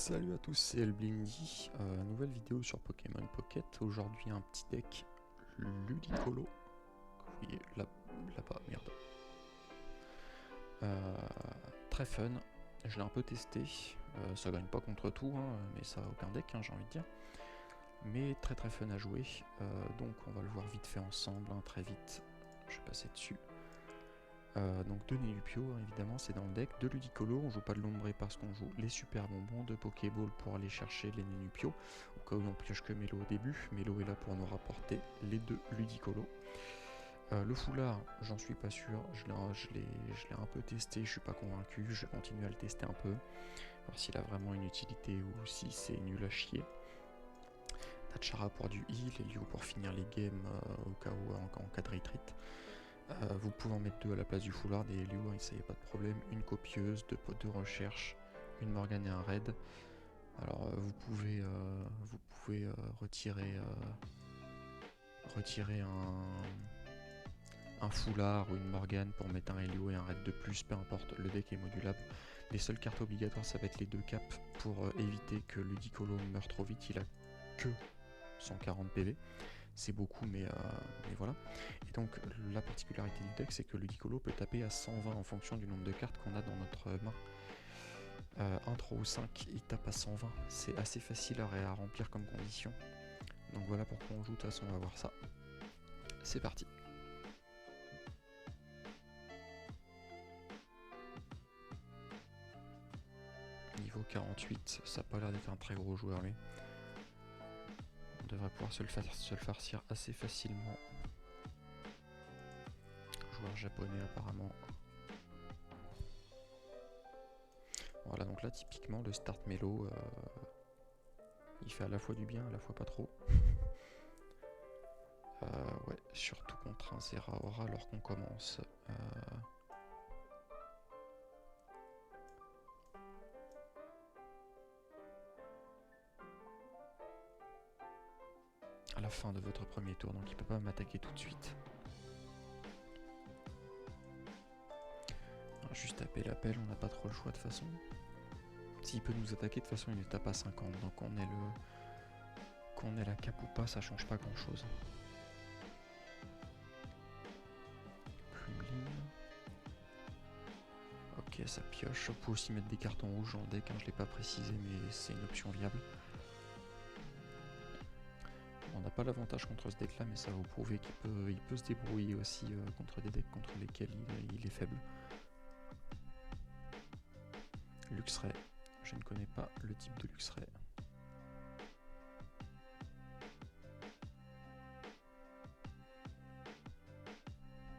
Salut à tous, c'est Elblindy, nouvelle vidéo sur Pokémon Pocket. Aujourd'hui un petit deck Ludicolo, que vous voyez là-bas, merde. Très fun, je l'ai un peu testé, ça gagne pas contre tout, hein, mais ça a aucun deck, hein, j'ai envie de dire. Mais très fun à jouer, donc on va le voir vite fait ensemble, hein, très vite, je vais passer dessus. Donc de Nenupio, hein, évidemment, c'est dans le deck. De Ludicolo, on joue pas de l'ombré parce qu'on joue les super bonbons. De Pokéball pour aller chercher les Nenupio, au cas où on pioche que Mélo au début. Mélo est là pour nous rapporter les deux Ludicolo. Le foulard, j'en suis pas sûr, je l'ai un peu testé, je suis pas convaincu, je vais continuer à le tester un peu, voir s'il a vraiment une utilité ou si c'est nul à chier. Natchara pour du heal et Liu pour finir les games au cas où en cas de retreat. Vous pouvez en mettre deux à la place du foulard, des Liu, hein, ça y a pas de problème. Une copieuse, deux potes de recherche, une Morgane et un raid. Alors vous pouvez retirer un foulard ou une Morgane pour mettre un Helio et un raid de plus, peu importe, le deck est modulable. Les seules cartes obligatoires, ça va être les deux caps pour éviter que Ludicolo meure trop vite, il a que 140 PV. C'est beaucoup, mais voilà. Et donc la particularité du deck, c'est que Ludicolo peut taper à 120 en fonction du nombre de cartes qu'on a dans notre main. 1, 3 ou 5, il tape à 120. C'est assez facile à remplir comme condition. Donc voilà pourquoi on joue, de toute façon on va voir ça. C'est parti. Niveau 48, ça n'a pas l'air d'être un très gros joueur lui. On devrait pouvoir se le farcir assez facilement. Joueur japonais apparemment. Voilà, donc là typiquement le start mélo, il fait à la fois du bien, à la fois pas trop. Ouais, surtout contre un Zeraora alors qu'on commence. À la fin de votre premier tour, donc il peut pas m'attaquer tout de suite. Alors, juste taper l'appel, on n'a pas trop le choix de toute façon. S'il peut nous attaquer, de toute façon il ne tape à 50, donc qu'on ait la cape ou pas, ça change pas grand chose. Plumeline. Ok, ça pioche. On peut aussi mettre des cartons rouges en deck, hein, je l'ai pas précisé, mais c'est une option viable. On n'a pas l'avantage contre ce deck là, mais ça va vous prouver qu'il peut se débrouiller aussi contre des decks contre lesquels il est faible. Luxray, je ne connais pas le type de Luxray.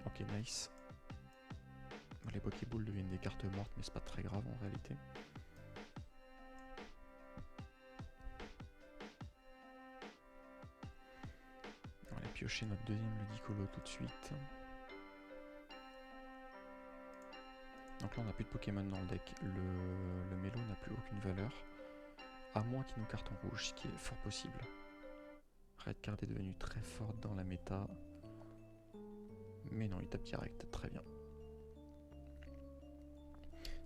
Ok, nice. Les Pokéballs deviennent des cartes mortes, mais c'est pas très grave en réalité. On va piocher notre deuxième Ludicolo tout de suite. Donc là on n'a plus de Pokémon dans le deck, le Mélo n'a plus aucune valeur, à moins qu'il nous carton rouge, ce qui est fort possible. Red Card est devenu très forte dans la méta, mais non, il tape direct, très bien.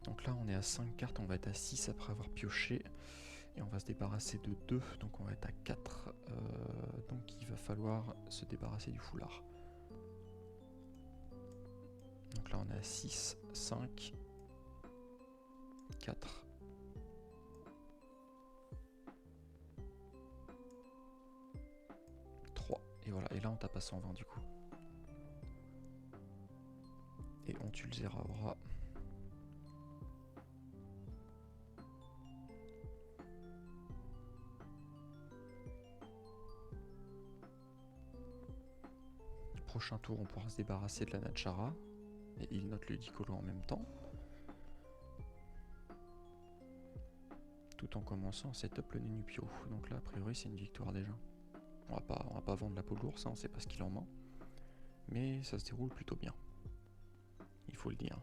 Donc là on est à 5 cartes, on va être à 6 après avoir pioché, et on va se débarrasser de 2, donc on va être à 4, donc il va falloir se débarrasser du foulard. Donc là on est à 6, 5, 4. Et voilà, et là on tape à 120 du coup. Et on tue le Zeraora. Prochain tour on pourra se débarrasser de la Natchara. Et il note le Ludicolo en même temps. Tout en commençant à setup le Nenupio. Donc là a priori c'est une victoire déjà. On va pas vendre la peau de l'ours, hein, on sait pas ce qu'il en ment. Mais ça se déroule plutôt bien. Il faut le dire.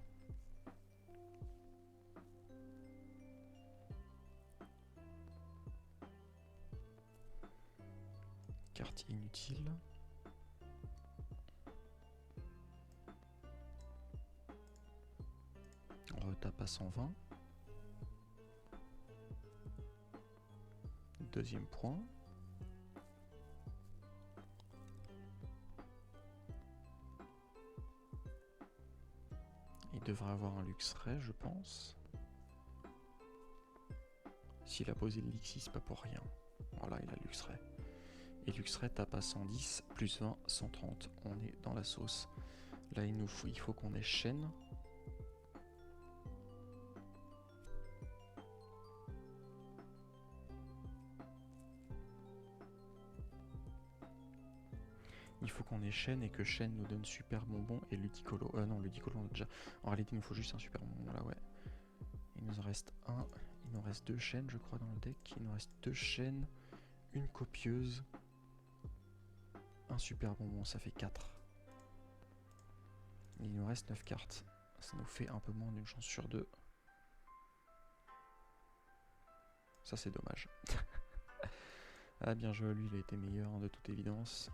Carte inutile. On retape à 120. deuxième point. Il devrait avoir un Luxray, je pense. S'il a posé le Lixi, c'est pas pour rien. Voilà, il a Luxray. Et Luxray tape à 110, plus 20, 130. On est dans la sauce. Là, il faut qu'on ait Chêne. Il faut qu'on ait Chêne et que Chêne nous donne super bonbon et Ludicolo. Non, Ludicolo on a déjà. En réalité, il nous faut juste un super bonbon là, ouais. Il nous en reste un. Il nous reste 2 Chênes, je crois, dans le deck. Il nous reste 2 Chênes, une copieuse, un super bonbon, ça fait 4. Il nous reste 9 cartes. Ça nous fait un peu moins d'une chance sur 2. Ça, c'est dommage. Ah, bien joué, lui, il a été meilleur, hein, de toute évidence.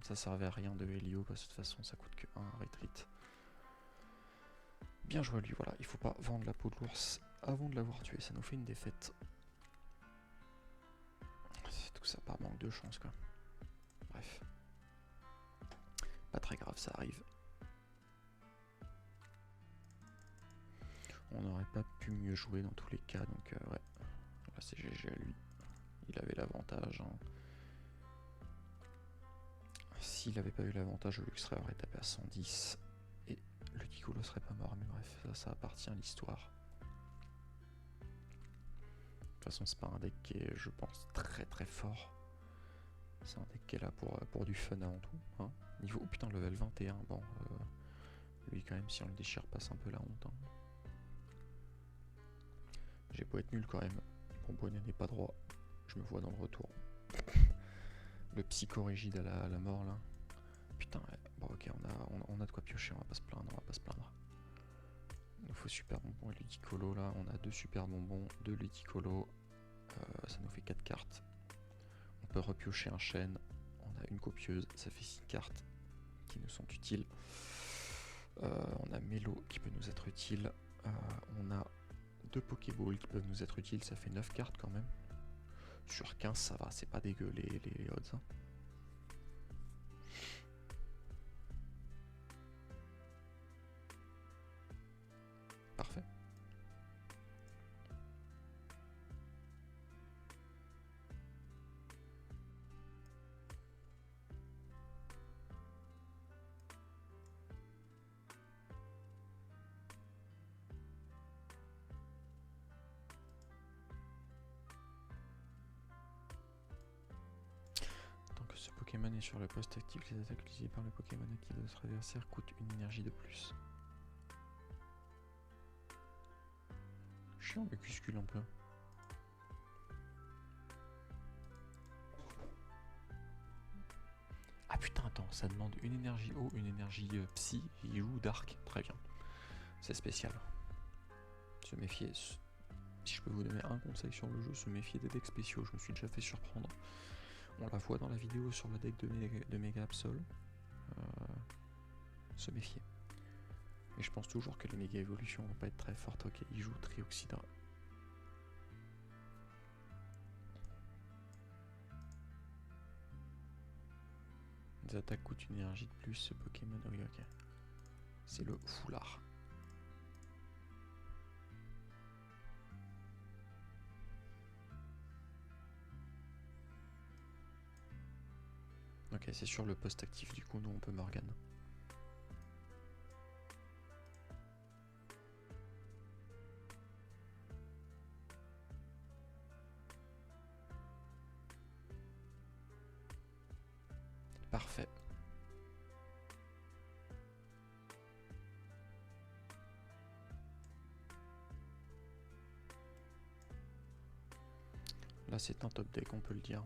Ça servait à rien de Helio parce que de toute façon ça coûte que 1 retreat. Bien joué à lui, voilà, il faut pas vendre la peau de l'ours avant de l'avoir tué, ça nous fait une défaite. C'est tout ça par manque de chance quoi. Bref. Pas très grave, ça arrive. On n'aurait pas pu mieux jouer dans tous les cas, donc ouais. Là c'est GG à lui. Il avait l'avantage. Hein. S'il n'avait pas eu l'avantage, le Luxray aurait tapé à 110 et le Ludicolo serait pas mort, mais bref, ça appartient à l'histoire. De toute façon, c'est pas un deck qui est, je pense, très très fort. C'est un deck qui est là pour du fun avant tout. Hein. Niveau, oh putain, level 21, bon, lui quand même, si on le déchire, passe un peu la honte. Hein. J'ai beau être nul quand même, mon bonnet n'est pas droit, je me vois dans le retour. Le psychorigide à la mort là. Putain, ouais. Bon ok, on a de quoi piocher, on va pas se plaindre, Il nous faut super bonbon et Ludicolo là, on a 2 super bonbons, 2 Ludicolo, ça nous fait 4 cartes. On peut repiocher un chêne, on a une copieuse, ça fait 6 cartes qui nous sont utiles. On a Mélo qui peut nous être utile, on a 2 Pokéballs qui peuvent nous être utiles, ça fait 9 cartes quand même. Sur 15 ça va, c'est pas dégueu les odds. Hein. Parfait. Ce Pokémon est sur le poste actif, les attaques utilisées par le Pokémon actif de notre adversaire coûtent une énergie de plus. Chiant, mais cuscule un peu. Ah putain, attends, ça demande une énergie eau, une énergie psy, il joue Dark, très bien. C'est spécial. Se méfier, si je peux vous donner un conseil sur le jeu, se méfier des decks spéciaux, je me suis déjà fait surprendre. On la voit dans la vidéo sur le deck de Mega Absol. Se méfier. Et je pense toujours que les méga évolutions vont pas être très fortes. Ok, il joue Trioxida. Les attaques coûtent une énergie de plus, ce Pokémon. Oui, ok. C'est le foulard. Ok, c'est sur le poste actif du coup, nous on peut Morgane. Parfait. Là c'est un top deck, on peut le dire.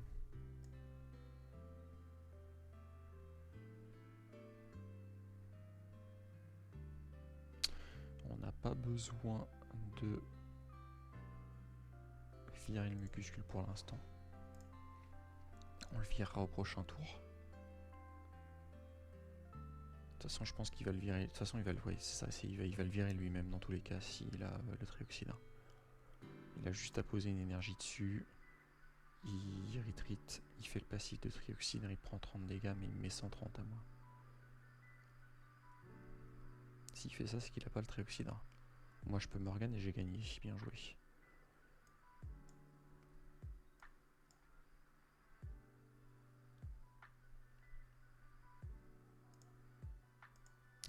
On n'a pas besoin de virer le Mucuscule pour l'instant. On le virera au prochain tour. De toute façon, je pense qu'il va le virer. De toute façon, il va le, ouais, c'est ça, il va le virer lui-même dans tous les cas s'il a le trioxydre. Il a juste à poser une énergie dessus. Il retreat, il fait le passif de trioxydre, il prend 30 dégâts, mais il me met 130 à moi. S'il fait ça, c'est qu'il a pas le trioxydre. Moi, je peux Morgan et j'ai gagné. Bien joué.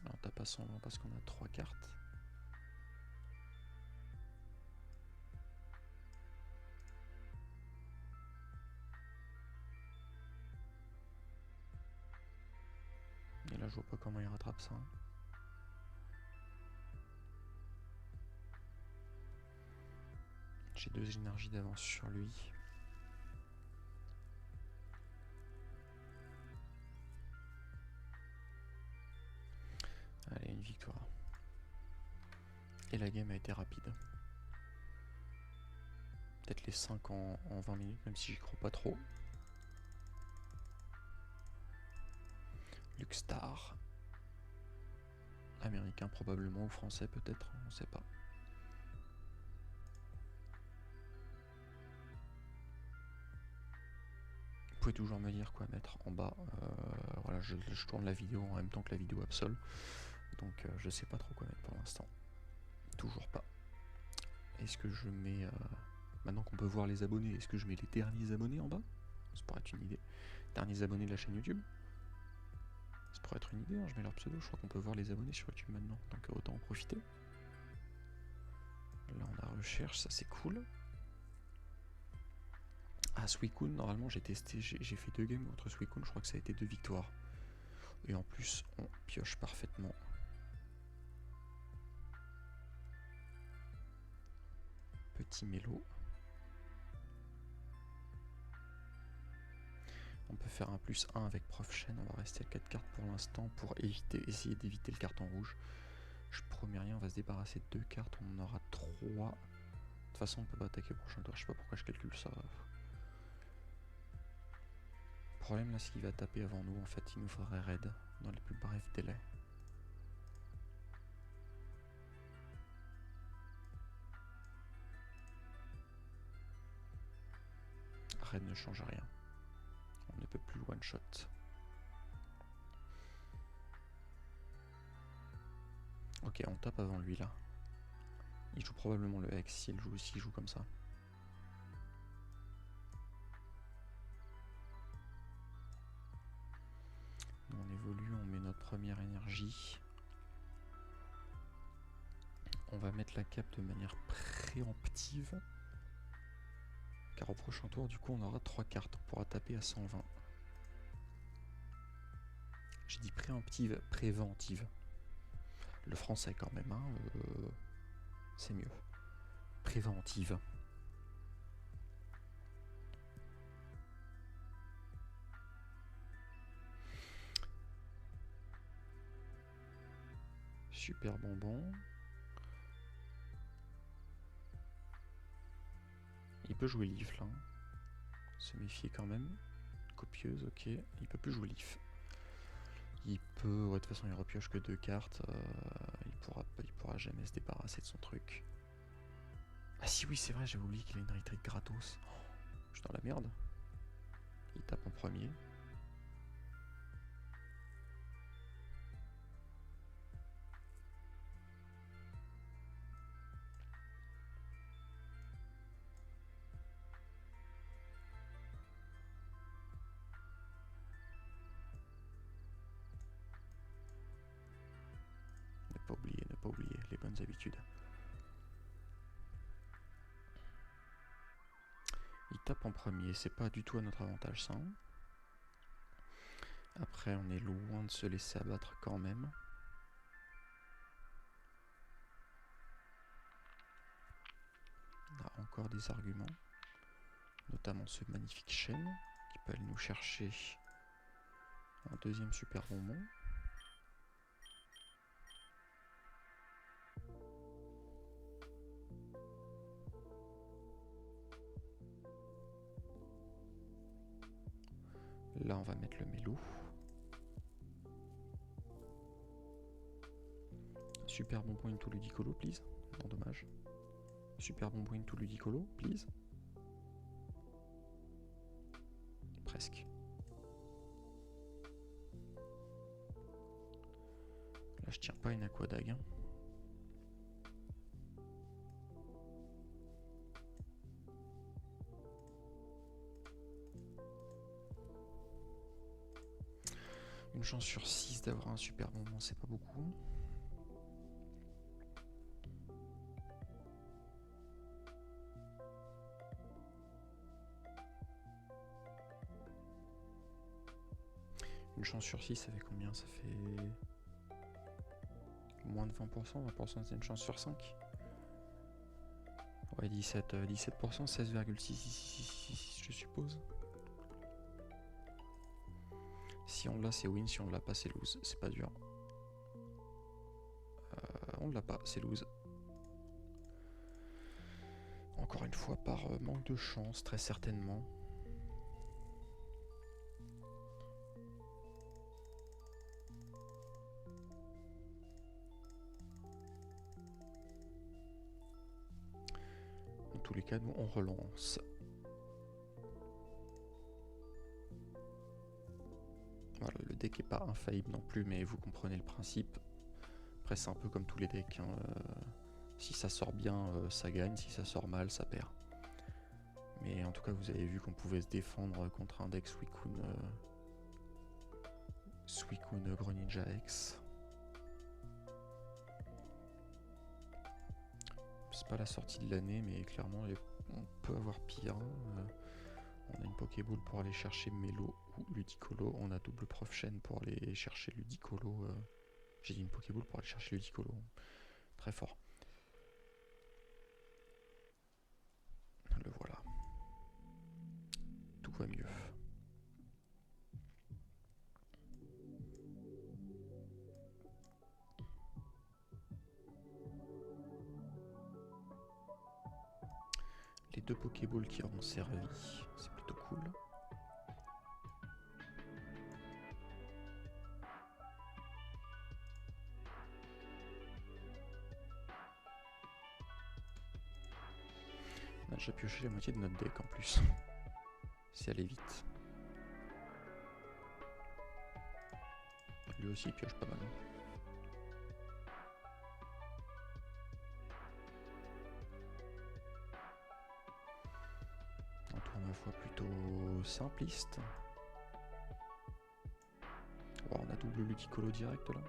Alors, on tape à 120 parce qu'on a 3 cartes. Et là, je vois pas comment il rattrape ça. J'ai 2 énergies d'avance sur lui. Allez, une victoire. Et la game a été rapide. Peut-être les 5 en 20 minutes, même si j'y crois pas trop. Luxstar. Américain probablement, ou français peut-être, on sait pas. Vous pouvez toujours me dire quoi mettre en bas. Voilà, je tourne la vidéo en même temps que la vidéo Absol. Donc je sais pas trop quoi mettre pour l'instant. Toujours pas. Est-ce que je mets... maintenant qu'on peut voir les abonnés, est-ce que je mets les derniers abonnés en bas? Ça pourrait être une idée. Derniers abonnés de la chaîne YouTube. Ça pourrait être une idée, hein, je mets leur pseudo. Je crois qu'on peut voir les abonnés sur YouTube maintenant. Donc autant en profiter. Là on a recherche, ça c'est cool. Ah, Suicune, normalement j'ai testé, j'ai fait 2 games contre Suicune, je crois que ça a été 2 victoires. Et en plus, on pioche parfaitement. Petit mélo. On peut faire un +1 avec Prof Chaîne, on va rester à 4 cartes pour l'instant pour essayer d'éviter le carton rouge. Je promets rien, on va se débarrasser de 2 cartes, on en aura 3. De toute façon, on peut pas attaquer au prochain tour, je sais pas pourquoi je calcule ça. Le problème là, c'est qu'il va taper avant nous, en fait, il nous faudrait raid dans les plus brefs délais. Raid ne change rien. On ne peut plus one shot. Ok, on tape avant lui là. Il joue probablement le X s'il joue comme ça. On évolue, on met notre première énergie. On va mettre la cape de manière préemptive. Car au prochain tour, du coup, on aura 3 cartes. On pourra taper à 120. J'ai dit préemptive, préventive. Le français quand même, hein, c'est mieux. Préventive. Super bonbon. Il peut jouer Leaf là. Se méfier quand même. Copieuse, ok. Il peut plus jouer Leaf. Il peut... Ouais, de toute façon, il repioche que 2 cartes. Il pourra jamais se débarrasser de son truc. Ah si, oui, c'est vrai, j'avais oublié qu'il a une retreat gratos. Oh, je suis dans la merde. Il tape en premier. Ne pas oublier les bonnes habitudes. Il tape en premier, c'est pas du tout à notre avantage ça. Après, on est loin de se laisser abattre quand même. On a encore des arguments, notamment ce magnifique chêne qui peut aller nous chercher un deuxième super bonbon. Là, on va mettre le mélo. Super bonbon into Ludicolo, please. Non, dommage. Super bonbon into Ludicolo, please. Presque. Là, je tiens pas une Aquadag. Hein. Une chance sur 6 d'avoir un super bonbon, c'est pas beaucoup. Une chance sur 6, ça fait combien? Ça fait moins de 20%. 20% c'est une chance sur 5. Ouais, 17%, 16,6 je suppose. Si on l'a, c'est win. Si on l'a pas, c'est lose. C'est pas dur. On l'a pas, c'est lose. Encore une fois, par manque de chance, très certainement. Dans tous les cas, nous, on relance. Voilà, le deck est pas infaillible non plus, mais vous comprenez le principe. Après, c'est un peu comme tous les decks. Hein. Si ça sort bien, ça gagne. Si ça sort mal, ça perd. Mais en tout cas, vous avez vu qu'on pouvait se défendre contre un deck Suicune Greninja X. C'est pas la sortie de l'année, mais clairement, on peut avoir pire. On a une Pokéball pour aller chercher Melo ou Ludicolo. On a double Prof Chain pour aller chercher Ludicolo. J'ai dit une Pokéball pour aller chercher Ludicolo. Très fort. Le voilà. Tout va mieux. Les 2 Pokéballs qui auront servi, c'est plutôt cool. On a déjà pioché la moitié de notre deck en plus. C'est allé vite. Lui aussi il pioche pas mal. Un tour ma foi plutôt simpliste. Wow, on a double Ludicolo direct là.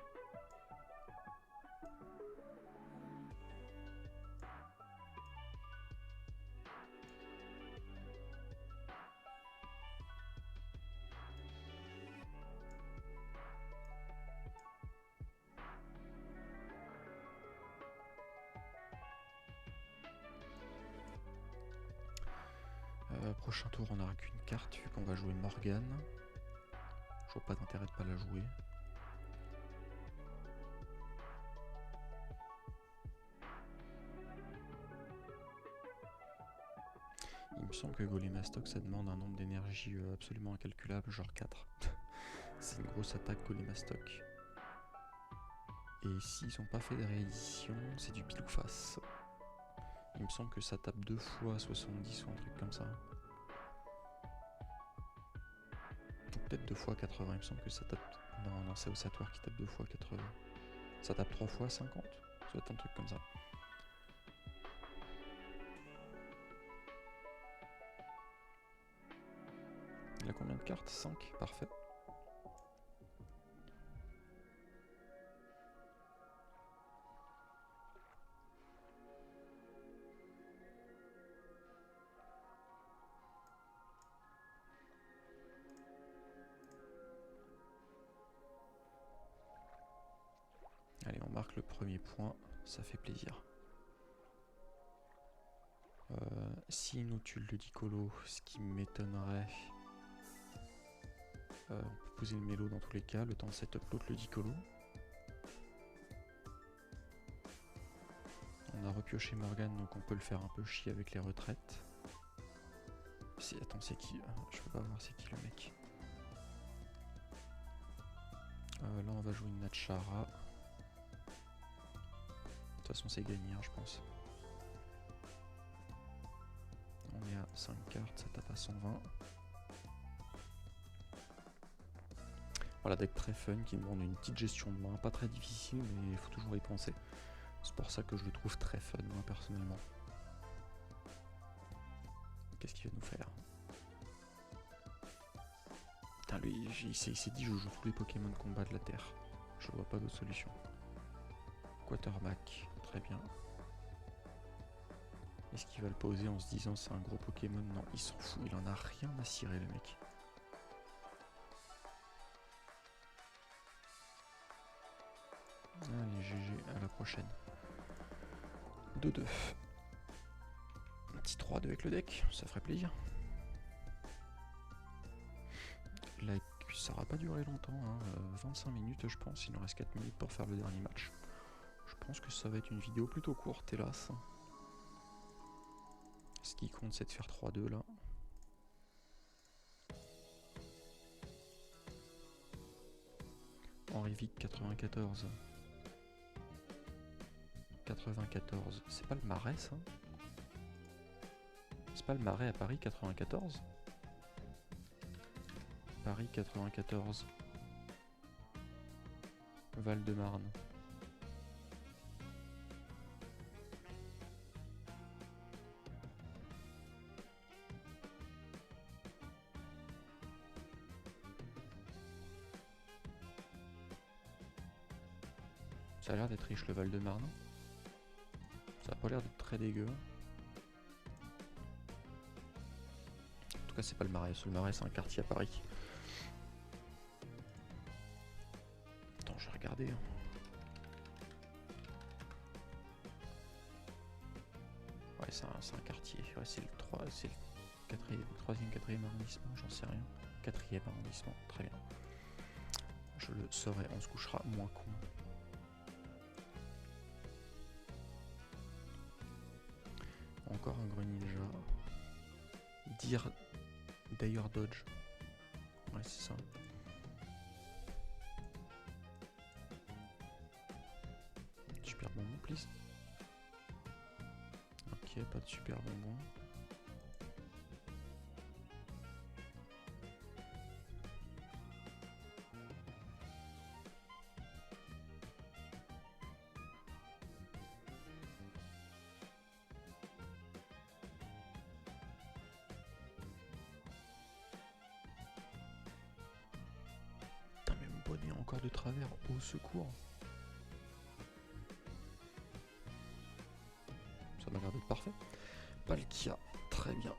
Prochain tour, on n'aura qu'une carte vu qu'on va jouer Morgane. Je vois pas d'intérêt de pas la jouer. Il me semble que Golémastoc ça demande un nombre d'énergie absolument incalculable, genre 4. C'est une grosse attaque Golémastoc. Et s'ils n'ont pas fait de réédition, c'est du pile ou face. Il me semble que ça tape 2 fois 70 ou un truc comme ça. Peut-être 2 fois 80, il me semble que ça tape... Non, c'est Ossatoire qui tape 2 fois 80. Ça tape 3 fois 50. Ça doit être un truc comme ça. Il a combien de cartes? 5, parfait. Allez, on marque le premier point, ça fait plaisir. Si nous tue le Ludicolo, ce qui m'étonnerait... on peut poser le Mélo dans tous les cas, le temps de setup l'autre Ludicolo. On a repioché Morgane, donc on peut le faire un peu chier avec les retraites. Attends, c'est qui? Je peux pas voir c'est qui le mec. Là on va jouer une Natchara. toute façon c'est gagné hein, je pense. On est à 5 cartes, ça tape à 120. Voilà, deck très fun qui me demande une petite gestion de main, pas très difficile mais il faut toujours y penser. C'est pour ça que je le trouve très fun moi personnellement. Qu'est-ce qu'il va nous faire? Putain lui il s'est dit je joue tous les Pokémon de combat de la Terre. Je vois pas d'autre solution. Quatermack, très bien. Est-ce qu'il va le poser en se disant c'est un gros Pokémon? Non, il s'en fout, il en a rien à cirer le mec. Allez GG, à la prochaine. 2-2. Un petit 3-2 avec le deck, ça ferait plaisir. Là, ça va pas durer longtemps, hein. 25 minutes je pense, il nous reste 4 minutes pour faire le dernier match. Je pense que ça va être une vidéo plutôt courte hélas. Ce qui compte c'est de faire 3-2 là. Henri Vic 94. 94, c'est pas le Marais ça? C'est pas le Marais à Paris 94? Paris 94. Val-de-Marne. Ça a l'air d'être riche le Val-de-Marne. Ça a pas l'air d'être très dégueu. En tout cas c'est pas le Marais, le Marais c'est un quartier à Paris. Attends je vais regarder. Ouais c'est un quartier, ouais, c'est le 3, c'est le 3e, 4e arrondissement, j'en sais rien. 4e arrondissement, très bien. Je le saurai, on se couchera moins con. Encore un Greninja. D'ailleurs Dodge. Ouais c'est ça. Super bonbon please. Ok, pas de super bonbon. Bonnet encore de travers, au secours. Ça m'a l'air d'être parfait. Palkia, très bien.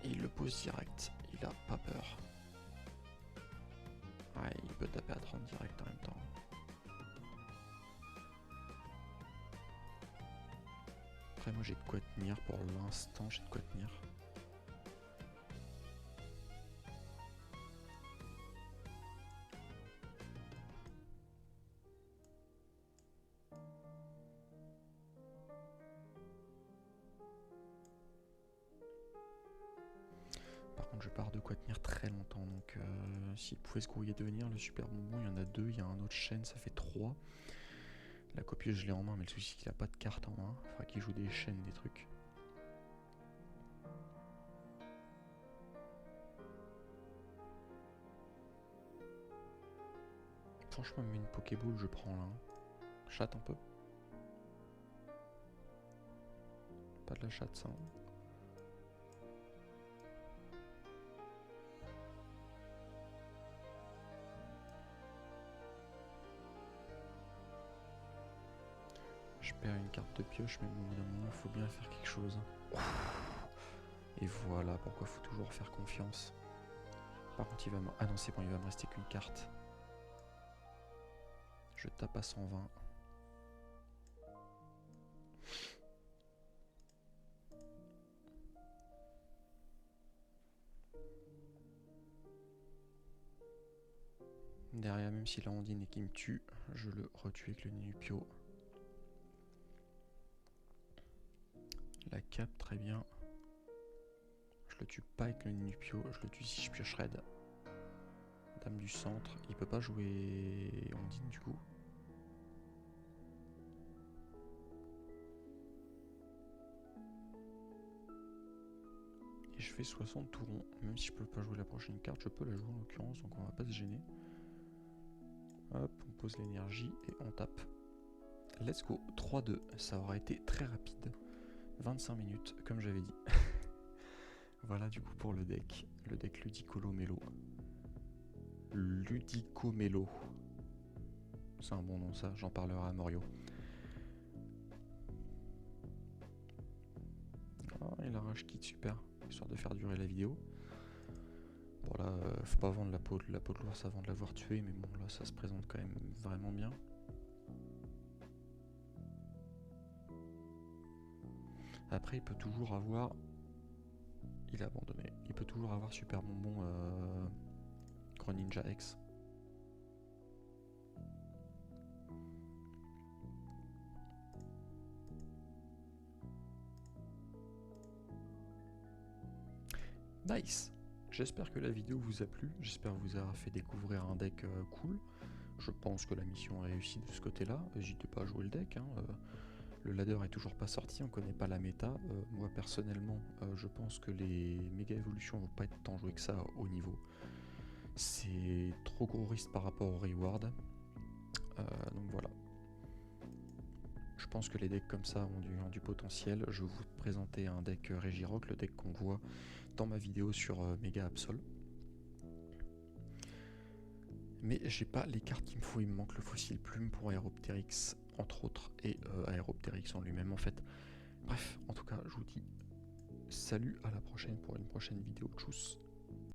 Et il le pose direct, il a pas peur. Ouais, il peut taper à 30 direct en même temps. Après moi j'ai de quoi tenir pour l'instant, j'ai de quoi tenir. Je pars de quoi tenir très longtemps, donc s'il pouvait se grouiller de venir, le super bonbon, il y en a 2, il y a un autre chaîne, ça fait 3. La copieuse je l'ai en main, mais le souci c'est qu'il a pas de carte en main, il faudra qu'il joue des chaînes, des trucs. Franchement, même une Pokéball je prends là, chatte un peu. Pas de la chatte ça. Je perds une carte de pioche, mais bon, au bout d'un moment, il faut bien faire quelque chose. Et voilà pourquoi il faut toujours faire confiance. Par contre, il va me... Ah non, c'est bon, il va me rester qu'une carte. Je tape à 120. Derrière, même s'il a Ondine et qu'il me tue, je le retue avec le Ninupio. La cape, très bien. Je le tue pas avec le Ninupio, je le tue si je pioche raid. Dame du centre, il peut pas jouer Ondine du coup. et je fais 60 tourons. Même si je peux pas jouer la prochaine carte, je peux la jouer en l'occurrence, donc on va pas se gêner. Hop, on pose l'énergie et on tape. Let's go, 3-2, ça aura été très rapide. 25 minutes, comme j'avais dit. Voilà du coup pour le deck Ludicolo-Melo. Ludicomelo. C'est un bon nom ça, j'en parlerai à Morio. Oh, et la rage quitte, super, histoire de faire durer la vidéo. Bon là, faut pas vendre la peau de l'ours avant de l'avoir tué, mais bon là ça se présente quand même vraiment bien. Après il peut toujours avoir... Il a abandonné. Il peut toujours avoir Super Bonbon Greninja X. Nice. J'espère que la vidéo vous a plu, j'espère vous avoir fait découvrir un deck cool. Je pense que la mission est réussie de ce côté-là. N'hésitez pas à jouer le deck. Le ladder est toujours pas sorti, on connaît pas la méta. Moi personnellement, je pense que les méga évolutions vont pas être tant jouées que ça à haut niveau. C'est trop gros risque par rapport au reward. Donc voilà. Je pense que les decks comme ça ont du potentiel. Je vais vous présenter un deck Regirock, le deck qu'on voit dans ma vidéo sur Mega Absol. Mais j'ai pas les cartes qu'il me faut, il me manque le fossile plume pour Aeropteryx entre autres, et Aeropteryx en lui-même en fait. Bref, en tout cas je vous dis salut, à la prochaine pour une prochaine vidéo, tchuss.